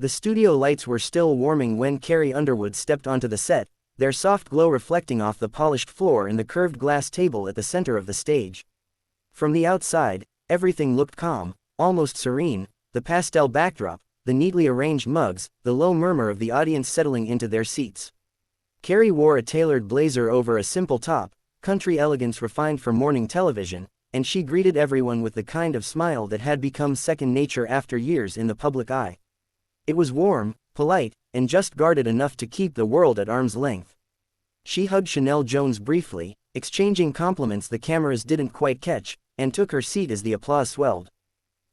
The studio lights were still warming when Carrie Underwood stepped onto the set, their soft glow reflecting off the polished floor and the curved glass table at the center of the stage. From the outside, everything looked calm, almost serene, the pastel backdrop, the neatly arranged mugs, the low murmur of the audience settling into their seats. Carrie wore a tailored blazer over a simple top, country elegance refined for morning television, and she greeted everyone with the kind of smile that had become second nature after years in the public eye. It was warm, polite, and just guarded enough to keep the world at arm's length. She hugged Sheinelle Jones briefly, exchanging compliments the cameras didn't quite catch, and took her seat as the applause swelled.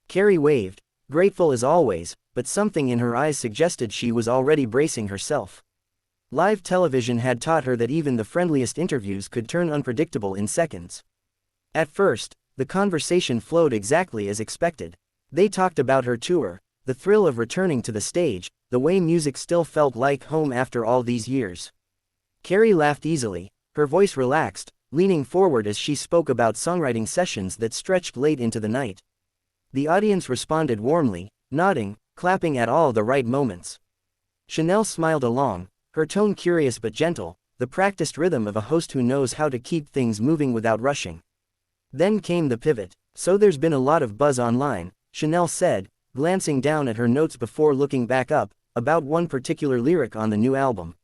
Carrie waved, grateful as always, but something in her eyes suggested she was already bracing herself. Live television had taught her that even the friendliest interviews could turn unpredictable in seconds. At first, the conversation flowed exactly as expected. They talked about her tour, the thrill of returning to the stage, the way music still felt like home after all these years. Carrie laughed easily, her voice relaxed, leaning forward as she spoke about songwriting sessions that stretched late into the night. The audience responded warmly, nodding, clapping at all the right moments. Sheinelle smiled along, her tone curious but gentle, the practiced rhythm of a host who knows how to keep things moving without rushing. Then came the pivot. So there's been a lot of buzz online, Sheinelle said, glancing down at her notes before looking back up, about one particular lyric on the new album.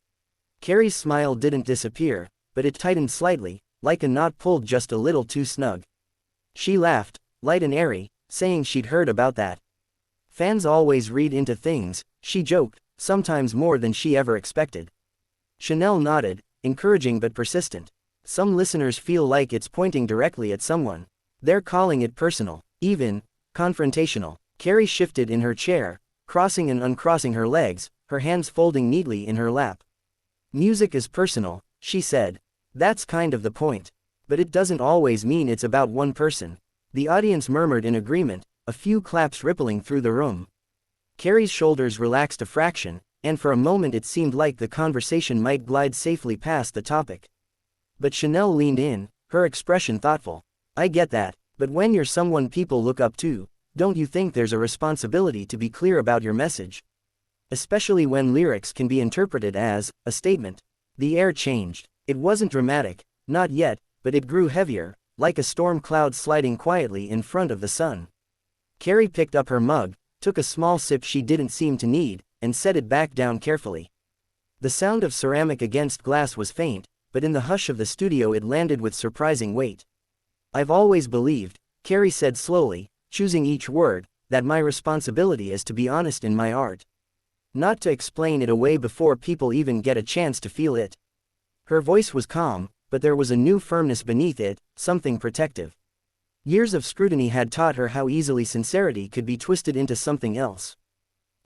Carrie's smile didn't disappear, but it tightened slightly, like a knot pulled just a little too snug. She laughed, light and airy, saying she'd heard about that. Fans always read into things, she joked, sometimes more than she ever expected. Sheinelle nodded, encouraging but persistent. Some listeners feel like it's pointing directly at someone. They're calling it personal, even confrontational. Carrie shifted in her chair, crossing and uncrossing her legs, her hands folding neatly in her lap. Music is personal, she said. That's kind of the point. But it doesn't always mean it's about one person. The audience murmured in agreement, a few claps rippling through the room. Carrie's shoulders relaxed a fraction, and for a moment it seemed like the conversation might glide safely past the topic. But Sheinelle leaned in, her expression thoughtful. I get that, but when you're someone people look up to, don't you think there's a responsibility to be clear about your message? Especially when lyrics can be interpreted as a statement. The air changed. It wasn't dramatic, not yet, but it grew heavier, like a storm cloud sliding quietly in front of the sun. Carrie picked up her mug, took a small sip she didn't seem to need, and set it back down carefully. The sound of ceramic against glass was faint, but in the hush of the studio it landed with surprising weight. I've always believed, Carrie said slowly, choosing each word, that my responsibility is to be honest in my art. Not to explain it away before people even get a chance to feel it. Her voice was calm, but there was a new firmness beneath it, something protective. Years of scrutiny had taught her how easily sincerity could be twisted into something else.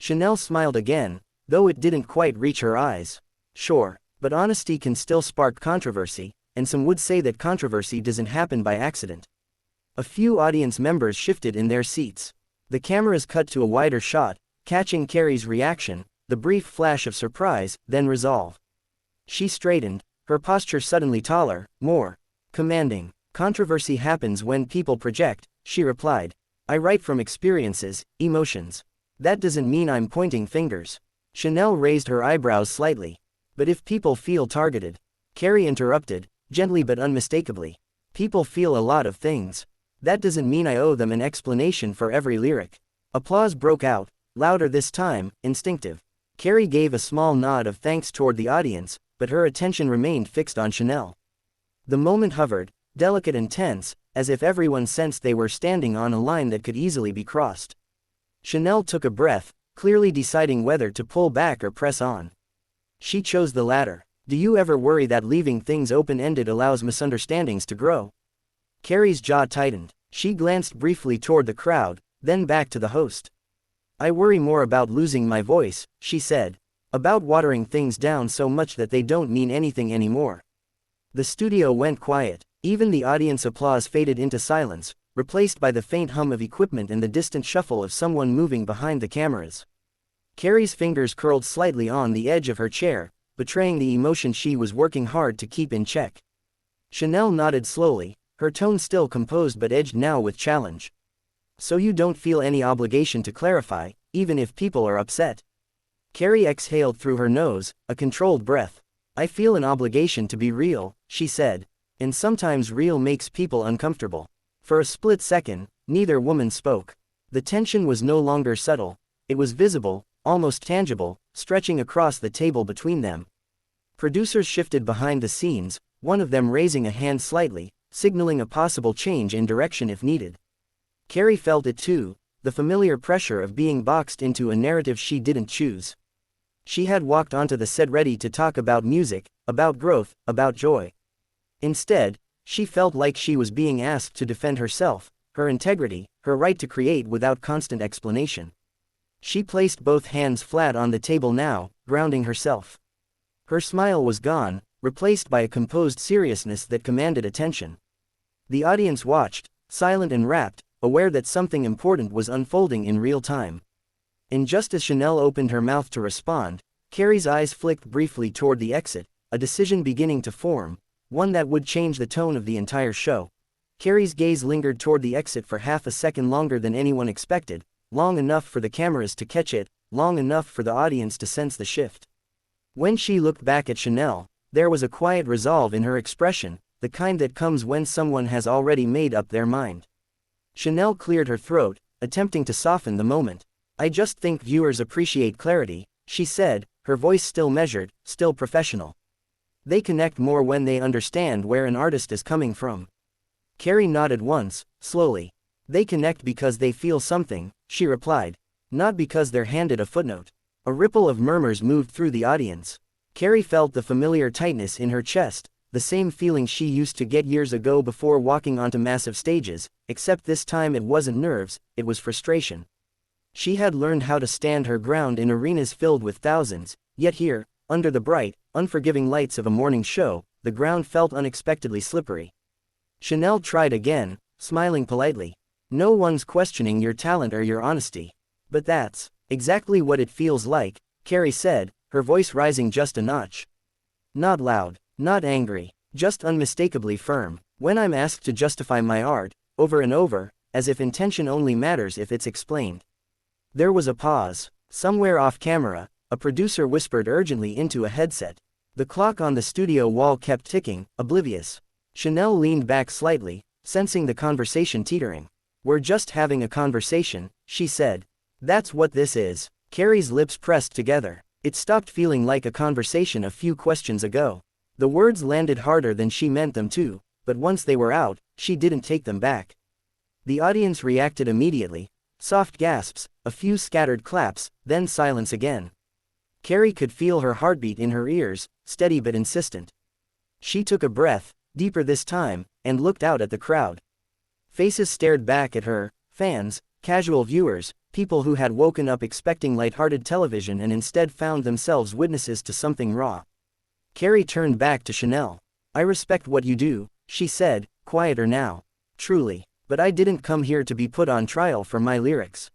Sheinelle smiled again, though it didn't quite reach her eyes. Sure, but honesty can still spark controversy, and some would say that controversy doesn't happen by accident. A few audience members shifted in their seats. The cameras cut to a wider shot, catching Carrie's reaction, the brief flash of surprise, then resolve. She straightened, her posture suddenly taller, more commanding. Controversy happens when people project, she replied. I write from experiences, emotions. That doesn't mean I'm pointing fingers. Sheinelle raised her eyebrows slightly. But if people feel targeted? Carrie interrupted, gently but unmistakably. People feel a lot of things. That doesn't mean I owe them an explanation for every lyric. Applause broke out, louder this time, instinctive. Carrie gave a small nod of thanks toward the audience, but her attention remained fixed on Sheinelle. The moment hovered, delicate and tense, as if everyone sensed they were standing on a line that could easily be crossed. Sheinelle took a breath, clearly deciding whether to pull back or press on. She chose the latter. Do you ever worry that leaving things open-ended allows misunderstandings to grow? Carrie's jaw tightened. She glanced briefly toward the crowd, then back to the host. I worry more about losing my voice, she said. About watering things down so much that they don't mean anything anymore. The studio went quiet. Even the audience applause faded into silence, replaced by the faint hum of equipment and the distant shuffle of someone moving behind the cameras. Carrie's fingers curled slightly on the edge of her chair, betraying the emotion she was working hard to keep in check. Sheinelle nodded slowly, her tone still composed but edged now with challenge. So you don't feel any obligation to clarify, even if people are upset? Carrie exhaled through her nose, a controlled breath. I feel an obligation to be real, she said. And sometimes real makes people uncomfortable. For a split second, neither woman spoke. The tension was no longer subtle. It was visible, almost tangible, stretching across the table between them. Producers shifted behind the scenes, one of them raising a hand slightly, signaling a possible change in direction if needed. Carrie felt it too, the familiar pressure of being boxed into a narrative she didn't choose. She had walked onto the set ready to talk about music, about growth, about joy. Instead, she felt like she was being asked to defend herself, her integrity, her right to create without constant explanation. She placed both hands flat on the table now, grounding herself. Her smile was gone, replaced by a composed seriousness that commanded attention. The audience watched, silent and rapt, aware that something important was unfolding in real time. And just as Sheinelle opened her mouth to respond, Carrie's eyes flicked briefly toward the exit, a decision beginning to form, one that would change the tone of the entire show. Carrie's gaze lingered toward the exit for half a second longer than anyone expected, long enough for the cameras to catch it, long enough for the audience to sense the shift. When she looked back at Sheinelle, there was a quiet resolve in her expression, the kind that comes when someone has already made up their mind. Sheinelle cleared her throat, attempting to soften the moment. I just think viewers appreciate clarity, she said, her voice still measured, still professional. They connect more when they understand where an artist is coming from. Carrie nodded once, slowly. They connect because they feel something, she replied. Not because they're handed a footnote. A ripple of murmurs moved through the audience. Carrie felt the familiar tightness in her chest, the same feeling she used to get years ago before walking onto massive stages, except this time it wasn't nerves, it was frustration. She had learned how to stand her ground in arenas filled with thousands, yet here, under the bright, unforgiving lights of a morning show, the ground felt unexpectedly slippery. Sheinelle tried again, smiling politely. No one's questioning your talent or your honesty. But that's exactly what it feels like, Carrie said, her voice rising just a notch. Not loud, not angry, just unmistakably firm. When I'm asked to justify my art, over and over, as if intention only matters if it's explained. There was a pause. Somewhere off camera, a producer whispered urgently into a headset. The clock on the studio wall kept ticking, oblivious. Sheinelle leaned back slightly, sensing the conversation teetering. We're just having a conversation, she said. That's what this is. Carrie's lips pressed together. It stopped feeling like a conversation a few questions ago. The words landed harder than she meant them to, but once they were out, she didn't take them back. The audience reacted immediately. Soft gasps, a few scattered claps, then silence again. Carrie could feel her heartbeat in her ears, steady but insistent. She took a breath, deeper this time, and looked out at the crowd. Faces stared back at her, fans, casual viewers, people who had woken up expecting lighthearted television and instead found themselves witnesses to something raw. Carrie turned back to Sheinelle. I respect what you do, she said, quieter now. Truly. But I didn't come here to be put on trial for my lyrics.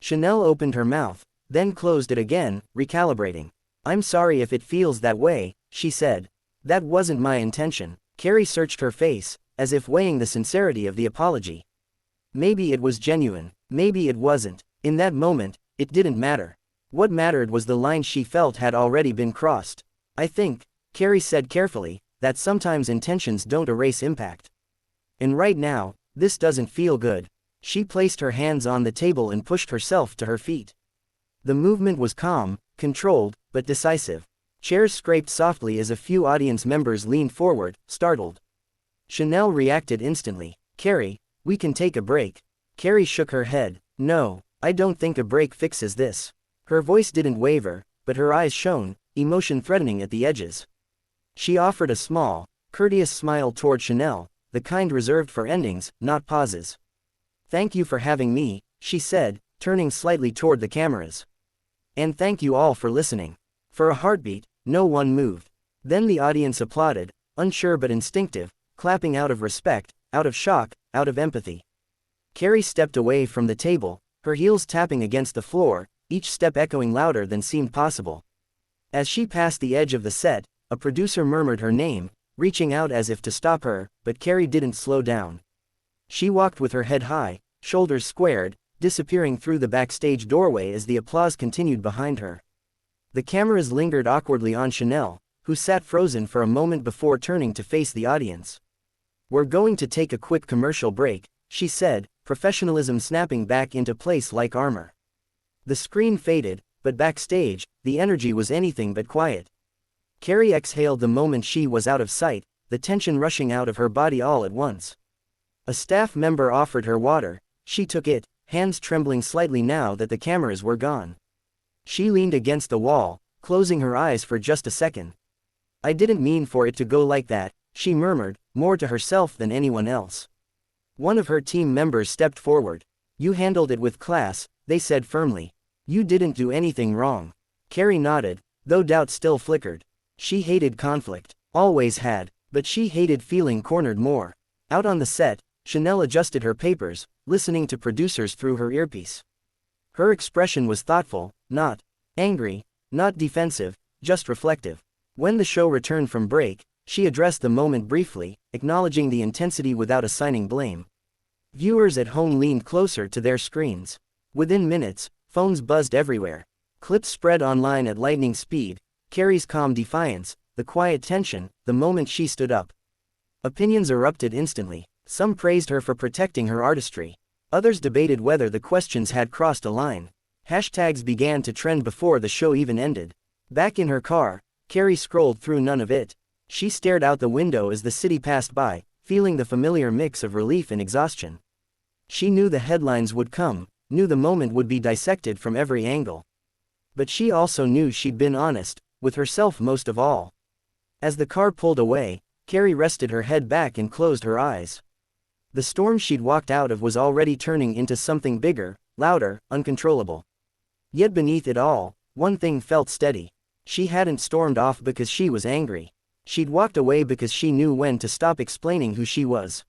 Sheinelle opened her mouth, then closed it again, recalibrating. I'm sorry if it feels that way, she said. That wasn't my intention. Carrie searched her face, as if weighing the sincerity of the apology. Maybe it was genuine, maybe it wasn't. In that moment, it didn't matter. What mattered was the line she felt had already been crossed. I think, Carrie said carefully, that sometimes intentions don't erase impact. And right now, this doesn't feel good. She placed her hands on the table and pushed herself to her feet. The movement was calm, controlled, but decisive. Chairs scraped softly as a few audience members leaned forward, startled. Sheinelle reacted instantly. Carrie, we can take a break. Carrie shook her head. No, I don't think a break fixes this. Her voice didn't waver, but her eyes shone, emotion threatening at the edges. She offered a small, courteous smile toward Sheinelle, the kind reserved for endings, not pauses. Thank you for having me, she said, turning slightly toward the cameras. And thank you all for listening. For a heartbeat, no one moved. Then the audience applauded, unsure but instinctive, clapping out of respect, out of shock, out of empathy. Carrie stepped away from the table, her heels tapping against the floor, each step echoing louder than seemed possible. As she passed the edge of the set, a producer murmured her name, reaching out as if to stop her, but Carrie didn't slow down. She walked with her head high, shoulders squared, disappearing through the backstage doorway as the applause continued behind her. The cameras lingered awkwardly on Sheinelle, who sat frozen for a moment before turning to face the audience. "We're going to take a quick commercial break," she said, professionalism snapping back into place like armor. The screen faded, but backstage, the energy was anything but quiet. Carrie exhaled the moment she was out of sight, the tension rushing out of her body all at once. A staff member offered her water. She took it, hands trembling slightly now that the cameras were gone. She leaned against the wall, closing her eyes for just a second. "I didn't mean for it to go like that," she murmured, more to herself than anyone else. One of her team members stepped forward. "You handled it with class," they said firmly. "You didn't do anything wrong." Carrie nodded, though doubt still flickered. She hated conflict, always had, but she hated feeling cornered more. Out on the set, Sheinelle adjusted her papers, listening to producers through her earpiece. Her expression was thoughtful, not angry, not defensive, just reflective. When the show returned from break, she addressed the moment briefly, acknowledging the intensity without assigning blame. Viewers at home leaned closer to their screens. Within minutes, phones buzzed everywhere. Clips spread online at lightning speed. Carrie's calm defiance, the quiet tension, the moment she stood up. Opinions erupted instantly. Some praised her for protecting her artistry. Others debated whether the questions had crossed a line. Hashtags began to trend before the show even ended. Back in her car, Carrie scrolled through none of it. She stared out the window as the city passed by, feeling the familiar mix of relief and exhaustion. She knew the headlines would come, knew the moment would be dissected from every angle. But she also knew she'd been honest, with herself most of all. As the car pulled away, Carrie rested her head back and closed her eyes. The storm she'd walked out of was already turning into something bigger, louder, uncontrollable. Yet beneath it all, one thing felt steady. She hadn't stormed off because she was angry. She'd walked away because she knew when to stop explaining who she was.